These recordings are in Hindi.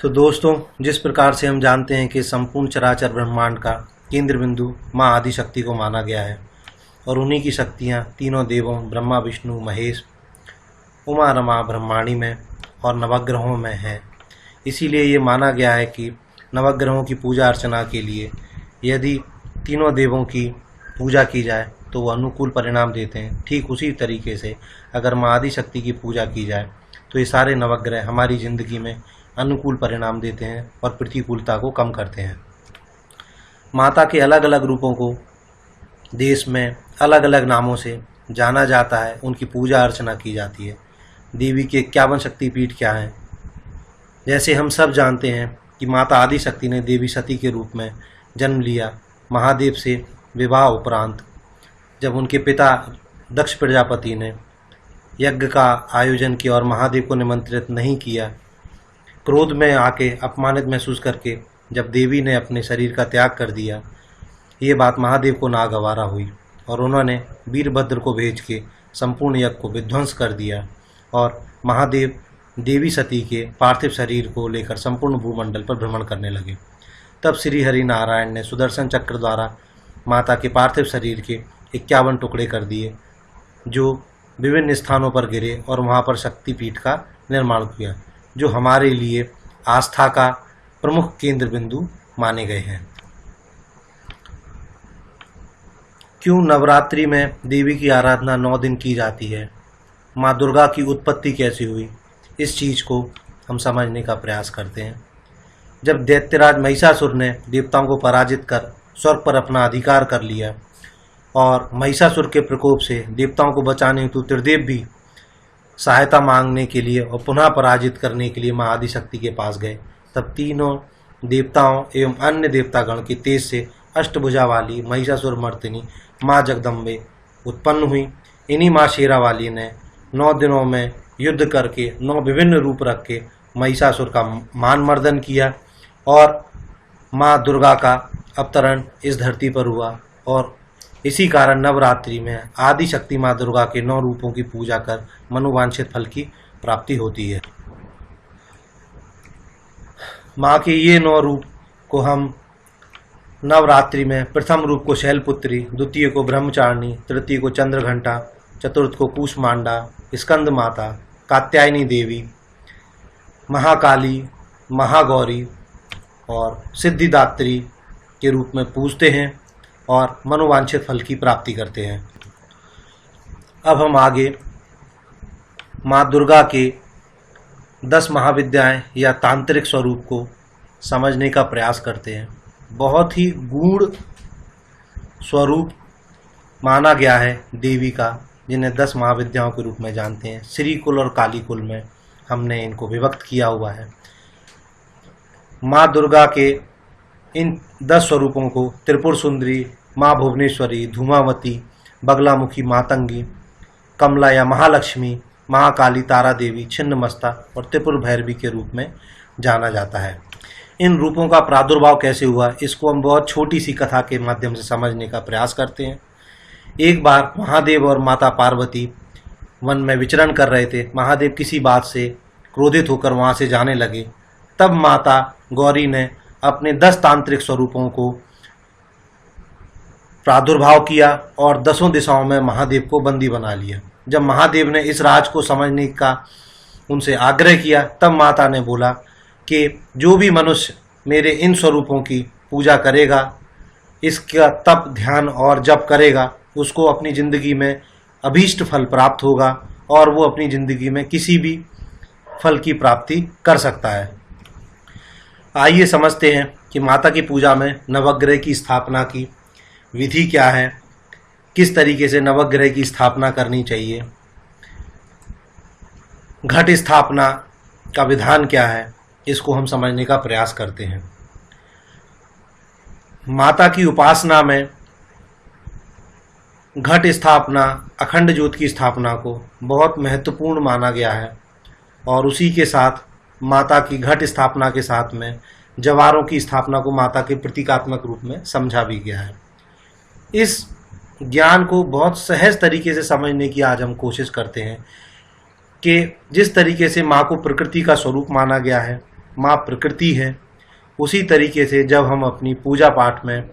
तो दोस्तों, जिस प्रकार से हम जानते हैं कि संपूर्ण चराचर ब्रह्मांड का केंद्र बिंदु माँ आदिशक्ति को माना गया है और उन्हीं की शक्तियाँ तीनों देवों ब्रह्मा विष्णु महेश उमा रमा ब्रह्मांडी में और नवग्रहों में हैं। इसीलिए ये माना गया है कि नवग्रहों की पूजा अर्चना के लिए यदि तीनों देवों की पूजा की जाए तो वो अनुकूल परिणाम देते हैं। ठीक उसी तरीके से अगर माँ आदिशक्ति की पूजा की जाए तो ये सारे नवग्रह हमारी ज़िंदगी में अनुकूल परिणाम देते हैं और प्रतिकूलता को कम करते हैं। माता के अलग अलग रूपों को देश में अलग अलग नामों से जाना जाता है, उनकी पूजा अर्चना की जाती है। देवी के 51 शक्तिपीठ क्या हैं? जैसे हम सब जानते हैं कि माता आदिशक्ति ने देवी सती के रूप में जन्म लिया। महादेव से विवाह उपरांत जब उनके पिता दक्ष प्रजापति ने यज्ञ का आयोजन किया और महादेव को निमंत्रित नहीं किया, क्रोध में आके अपमानित महसूस करके जब देवी ने अपने शरीर का त्याग कर दिया, ये बात महादेव को नागवारा हुई और उन्होंने वीरभद्र को भेज के संपूर्ण यज्ञ को विध्वंस कर दिया और महादेव देवी सती के पार्थिव शरीर को लेकर संपूर्ण भूमंडल पर भ्रमण करने लगे। तब श्री हरि नारायण ने सुदर्शन चक्र द्वारा माता के पार्थिव शरीर के 51 टुकड़े कर दिए, जो विभिन्न स्थानों पर गिरे और वहाँ पर शक्तिपीठ का निर्माण किया, जो हमारे लिए आस्था का प्रमुख केंद्र बिंदु माने गए हैं। क्यों नवरात्रि में देवी की आराधना 9 दिन की जाती है? माँ दुर्गा की उत्पत्ति कैसे हुई? इस चीज़ को हम समझने का प्रयास करते हैं। जब दैत्यराज महिषासुर ने देवताओं को पराजित कर स्वर्ग पर अपना अधिकार कर लिया और महिषासुर के प्रकोप से देवताओं को बचाने हेतु त्रिदेव भी सहायता मांगने के लिए और पुनः पराजित करने के लिए माँ आदिशक्ति के पास गए, तब तीनों देवताओं एवं अन्य देवतागण के तेज से अष्टभुजा वाली महिषासुर मर्दिनी माँ जगदम्बे उत्पन्न हुई। इन्हीं माँ शेरावाली ने 9 दिनों में युद्ध करके 9 विभिन्न रूप रख के महिषासुर का मान मर्दन किया और माँ दुर्गा का अवतरण इस धरती पर हुआ और इसी कारण नवरात्रि में आदिशक्ति माँ दुर्गा के 9 रूपों की पूजा कर मनोवांछित फल की प्राप्ति होती है। माँ के ये 9 रूप को हम नवरात्रि में प्रथम रूप को शैलपुत्री, द्वितीय को ब्रह्मचारिणी, तृतीय को चंद्रघंटा, चतुर्थ को कूष्मांडा, स्कंद माता, कात्यायनी देवी, महाकाली, महागौरी और सिद्धिदात्री के रूप में पूजते हैं और मनोवांछित फल की प्राप्ति करते हैं। अब हम आगे माँ दुर्गा के 10 महाविद्याएं या तांत्रिक स्वरूप को समझने का प्रयास करते हैं। बहुत ही गूढ़ स्वरूप माना गया है देवी का, जिन्हें 10 महाविद्याओं के रूप में जानते हैं। श्री कुल और काली कुल में हमने इनको विभक्त किया हुआ है। माँ दुर्गा के इन 10 स्वरूपों को त्रिपुर सुंदरी, माँ भुवनेश्वरी, धूमावती, बगलामुखी, मातंगी, कमला या महालक्ष्मी, महाकाली, तारा देवी, छिन्नमस्ता और त्रिपुर भैरवी के रूप में जाना जाता है। इन रूपों का प्रादुर्भाव कैसे हुआ, इसको हम बहुत छोटी सी कथा के माध्यम से समझने का प्रयास करते हैं। एक बार महादेव और माता पार्वती वन में विचरण कर रहे थे। महादेव किसी बात से क्रोधित होकर वहाँ से जाने लगे। तब माता गौरी ने अपने 10 तांत्रिक स्वरूपों को प्रादुर्भाव किया और 10 दिशाओं में महादेव को बंदी बना लिया। जब महादेव ने इस राज को समझने का उनसे आग्रह किया, तब माता ने बोला कि जो भी मनुष्य मेरे इन स्वरूपों की पूजा करेगा, इसका तप ध्यान और जप करेगा, उसको अपनी ज़िंदगी में अभीष्ट फल प्राप्त होगा और वो अपनी ज़िंदगी में किसी भी फल की प्राप्ति कर सकता है। आइए समझते हैं कि माता की पूजा में नवग्रह की स्थापना की विधि क्या है, किस तरीके से नवग्रह की स्थापना करनी चाहिए, घट स्थापना का विधान क्या है, इसको हम समझने का प्रयास करते हैं। माता की उपासना में घट स्थापना, अखंड ज्योत की स्थापना को बहुत महत्वपूर्ण माना गया है और उसी के साथ माता की घट स्थापना के साथ में जवारों की स्थापना को माता के प्रतीकात्मक रूप में समझा भी गया है। इस ज्ञान को बहुत सहज तरीके से समझने की आज हम कोशिश करते हैं कि जिस तरीके से माँ को प्रकृति का स्वरूप माना गया है, माँ प्रकृति है, उसी तरीके से जब हम अपनी पूजा पाठ में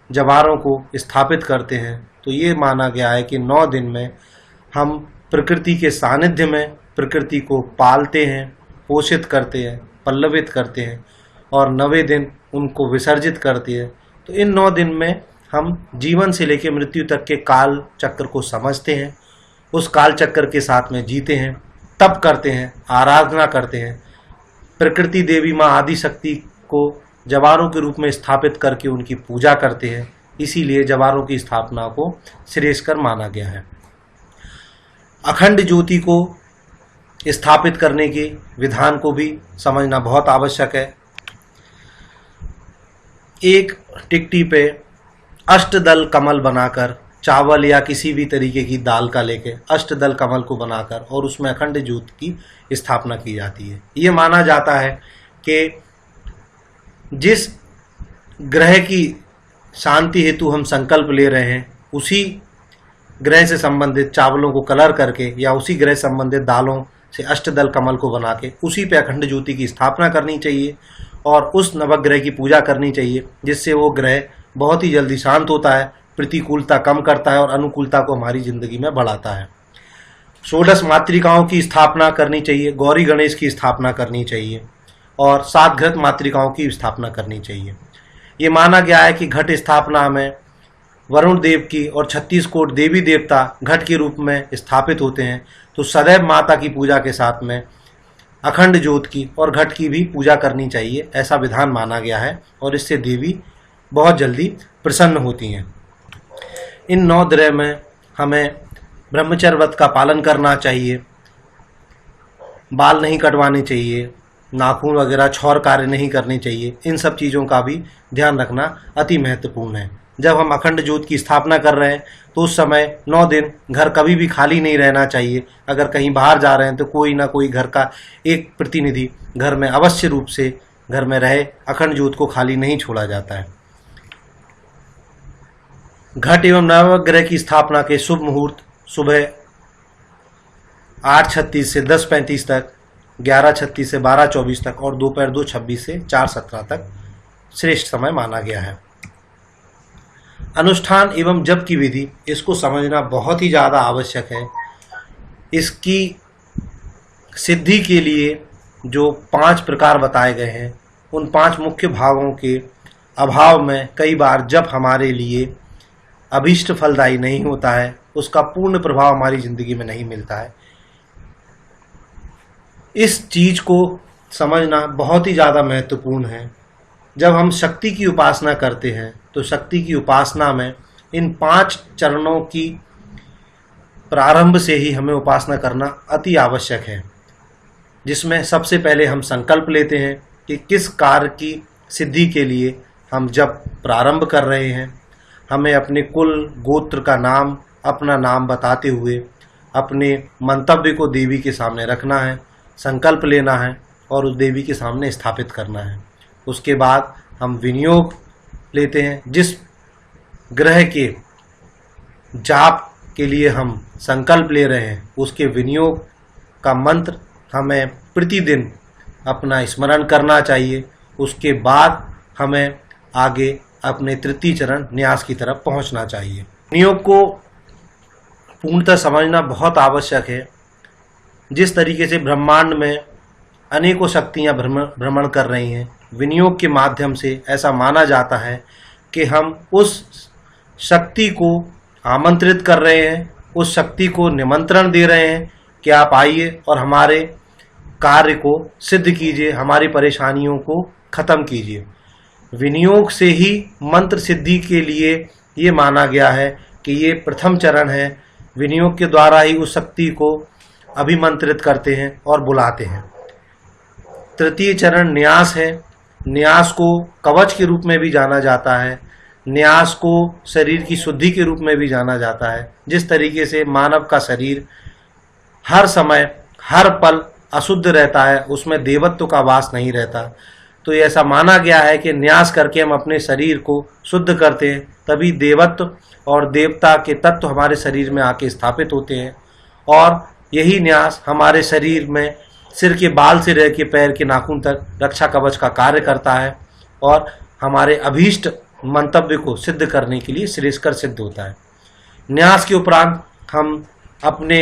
जवारों को स्थापित करते हैं तो ये माना गया है कि 9 दिन में हम प्रकृति के सानिध्य में प्रकृति को पालते हैं, पोषित करते हैं, पल्लवित करते हैं और 9वें दिन उनको विसर्जित करते हैं। तो इन 9 दिन में हम जीवन से लेकर मृत्यु तक के काल चक्र को समझते हैं, उस काल चक्र के साथ में जीते हैं, तप करते हैं, आराधना करते हैं, प्रकृति देवी माँ आदि शक्ति को जवारों के रूप में स्थापित करके उनकी पूजा करते हैं। इसीलिए जवारों की स्थापना को श्रेयस्कर माना गया है। अखंड ज्योति को स्थापित करने के विधान को भी समझना बहुत आवश्यक है। एक टिकटी पे अष्टदल कमल बनाकर, चावल या किसी भी तरीके की दाल का लेके अष्टदल कमल को बनाकर और उसमें अखंड ज्योति की स्थापना की जाती है। ये माना जाता है कि जिस ग्रह की शांति हेतु हम संकल्प ले रहे हैं उसी ग्रह से संबंधित चावलों को कलर करके या उसी ग्रह संबंधित दालों से अष्टदल कमल को बना के उसी पे अखंड ज्योति की स्थापना करनी चाहिए और उस नवग्रह की पूजा करनी चाहिए, जिससे वो ग्रह बहुत ही जल्दी शांत होता है, प्रतिकूलता कम करता है और अनुकूलता को हमारी जिंदगी में बढ़ाता है। षोडश मातृकाओं की स्थापना करनी चाहिए, गौरी गणेश की स्थापना करनी चाहिए और 7 घृत मातृकाओं की स्थापना करनी चाहिए। ये माना गया है कि घट स्थापना में वरुण देव की और 36 कोट देवी देवता घट के रूप में स्थापित होते हैं, तो सदैव माता की पूजा के साथ में अखंड ज्योत की और घट की भी पूजा करनी चाहिए, ऐसा विधान माना गया है और इससे देवी बहुत जल्दी प्रसन्न होती हैं। इन 9 दिनों में हमें ब्रह्मचर्य व्रत का पालन करना चाहिए, बाल नहीं कटवाने चाहिए, नाखून वगैरह छौर कार्य नहीं करने चाहिए। इन सब चीज़ों का भी ध्यान रखना अति महत्वपूर्ण है। जब हम अखंड ज्योत की स्थापना कर रहे हैं तो उस समय 9 दिन घर कभी भी खाली नहीं रहना चाहिए। अगर कहीं बाहर जा रहे हैं तो कोई ना कोई घर का एक प्रतिनिधि घर में अवश्य रूप से घर में रहे, अखंड ज्योत को खाली नहीं छोड़ा जाता है। घट एवं नवग्रह की स्थापना के शुभ मुहूर्त सुबह 8:36 से 10:35 तक, 11:36 से 12:24 तक और दोपहर 2:26 से 4:17 तक श्रेष्ठ समय माना गया है। अनुष्ठान एवं जप की विधि, इसको समझना बहुत ही ज़्यादा आवश्यक है। इसकी सिद्धि के लिए जो 5 प्रकार बताए गए हैं, उन 5 मुख्य भागों के अभाव में कई बार जप हमारे लिए अभीष्ट फलदायी नहीं होता है, उसका पूर्ण प्रभाव हमारी ज़िंदगी में नहीं मिलता है। इस चीज़ को समझना बहुत ही ज़्यादा महत्वपूर्ण है। जब हम शक्ति की उपासना करते हैं तो शक्ति की उपासना में इन 5 चरणों की प्रारंभ से ही हमें उपासना करना अति आवश्यक है, जिसमें सबसे पहले हम संकल्प लेते हैं कि किस कार्य की सिद्धि के लिए हम जब प्रारंभ कर रहे हैं। हमें अपने कुल गोत्र का नाम, अपना नाम बताते हुए अपने मंतव्य को देवी के सामने रखना है, संकल्प लेना है और उस देवी के सामने स्थापित करना है। उसके बाद हम विनियोग लेते हैं, जिस ग्रह के जाप के लिए हम संकल्प ले रहे हैं उसके विनियोग का मंत्र हमें प्रतिदिन अपना स्मरण करना चाहिए। उसके बाद हमें आगे अपने तृतीय चरण न्यास की तरफ पहुंचना चाहिए। विनियोग को पूर्णतः समझना बहुत आवश्यक है। जिस तरीके से ब्रह्मांड में अनेकों शक्तियां भ्रमण कर रही हैं, विनियोग के माध्यम से ऐसा माना जाता है कि हम उस शक्ति को आमंत्रित कर रहे हैं, उस शक्ति को निमंत्रण दे रहे हैं कि आप आइए और हमारे कार्य को सिद्ध कीजिए, हमारी परेशानियों को खत्म कीजिए। विनियोग से ही मंत्र सिद्धि के लिए ये माना गया है कि ये प्रथम चरण है। विनियोग के द्वारा ही उस शक्ति को अभिमंत्रित करते हैं और बुलाते हैं। तृतीय चरण न्यास है। न्यास को कवच के रूप में भी जाना जाता है, न्यास को शरीर की शुद्धि के रूप में भी जाना जाता है। जिस तरीके से मानव का शरीर हर समय हर पल अशुद्ध रहता है, उसमें देवत्व का वास नहीं रहता, तो ऐसा माना गया है कि न्यास करके हम अपने शरीर को शुद्ध करते हैं, तभी देवत्व और देवता के तत्व हमारे शरीर में आके स्थापित होते हैं और यही न्यास हमारे शरीर में सिर के बाल से रह के पैर के नाखून तक रक्षा कवच का कार्य करता है और हमारे अभीष्ट मंतव्य को सिद्ध करने के लिए श्रेयस्कर सिद्ध होता है। न्यास के उपरांत हम अपने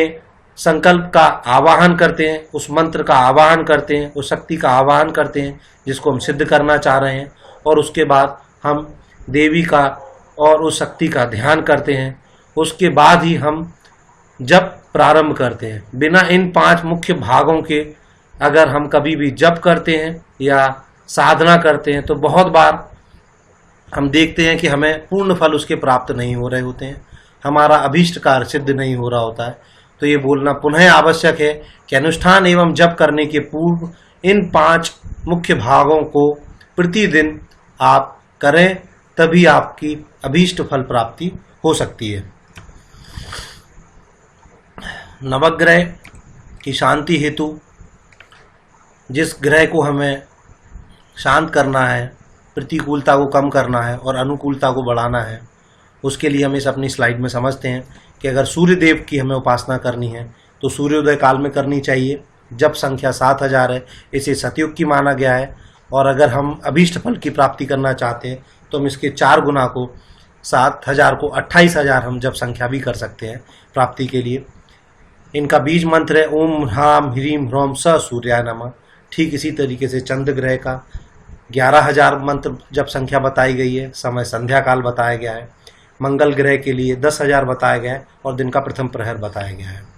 संकल्प का आवाहन करते हैं, उस मंत्र का आवाहन करते हैं, उस शक्ति का आवाहन करते हैं जिसको हम सिद्ध करना चाह रहे हैं, और उसके बाद हम देवी का और उस शक्ति का ध्यान करते हैं। उसके बाद ही हम जप प्रारंभ करते हैं। बिना इन 5 मुख्य भागों के अगर हम कभी भी जप करते हैं या साधना करते हैं तो बहुत बार हम देखते हैं कि हमें पूर्ण फल उसके प्राप्त नहीं हो रहे होते हैं, हमारा अभीष्ट कार्य सिद्ध नहीं हो रहा होता है। तो ये बोलना पुनः आवश्यक है कि अनुष्ठान एवं जप करने के पूर्व इन 5 मुख्य भागों को प्रतिदिन आप करें, तभी आपकी अभीष्ट फल प्राप्ति हो सकती है। नवग्रह की शांति हेतु जिस ग्रह को हमें शांत करना है, प्रतिकूलता को कम करना है और अनुकूलता को बढ़ाना है, उसके लिए हम इस अपनी स्लाइड में समझते हैं कि अगर सूर्य देव की हमें उपासना करनी है तो सूर्योदय काल में करनी चाहिए। जब संख्या 7000 है, इसे सतयुग की माना गया है। और अगर हम अभीष्ट फल की प्राप्ति करना चाहते हैं तो हम इसके 4 गुना को 7000 को 28000 हम जब संख्या भी कर सकते हैं प्राप्ति के लिए। इनका बीज मंत्र है ओम ह्राम ह्रीम ह्रौम स सूर्याय नमः। ठीक इसी तरीके से चंद्र ग्रह का 11000 मंत्र जब संख्या बताई गई है, समय संध्या काल बताया गया है। मंगल ग्रह के लिए 10000 बताया गया है और दिन का प्रथम प्रहर बताया गया है।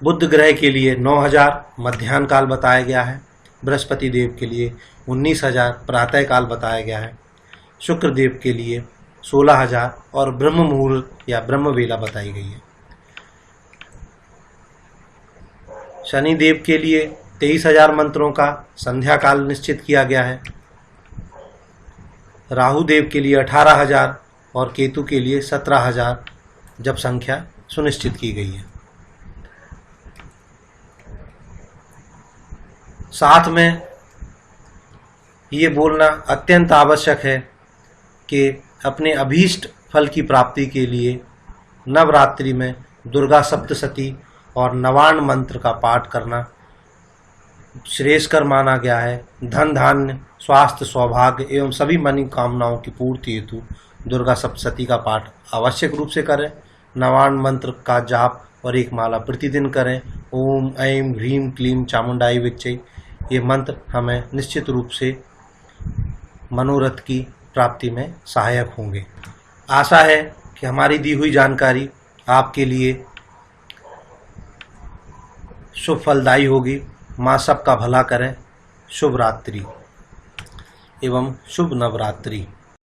बुध ग्रह के लिए 9000 मध्याह्न काल बताया गया है। बृहस्पति देव के लिए 19000 प्रातः काल बताया गया है। शुक्र देव के लिए 16000 और ब्रह्म मुहूर्त या ब्रह्म वेला बताई गई है। शनि देव के लिए 23000 मंत्रों का संध्या काल निश्चित किया गया है। राहु देव के लिए 18000 और केतु के लिए 17000 जब संख्या सुनिश्चित की गई है। साथ में ये बोलना अत्यंत आवश्यक है कि अपने अभीष्ट फल की प्राप्ति के लिए नवरात्रि में दुर्गा सप्तशती और नवान्न मंत्र का पाठ करना श्रेयस्कर माना गया है। धन धान्य स्वास्थ्य सौभाग्य एवं सभी मनोकामनाओं की पूर्ति हेतु दुर्गा सप्तशती का पाठ आवश्यक रूप से करें। नवान्न मंत्र का जाप और एक माला प्रतिदिन करें। ओम ऐं ह्रीं क्लीं चामुंडाई विच्चे। ये मंत्र हमें निश्चित रूप से मनोरथ की प्राप्ति में सहायक होंगे। आशा है कि हमारी दी हुई जानकारी आपके लिए शुभ फलदायी होगी। माँ सबका भला करें। शुभ रात्रि एवं शुभ नवरात्रि।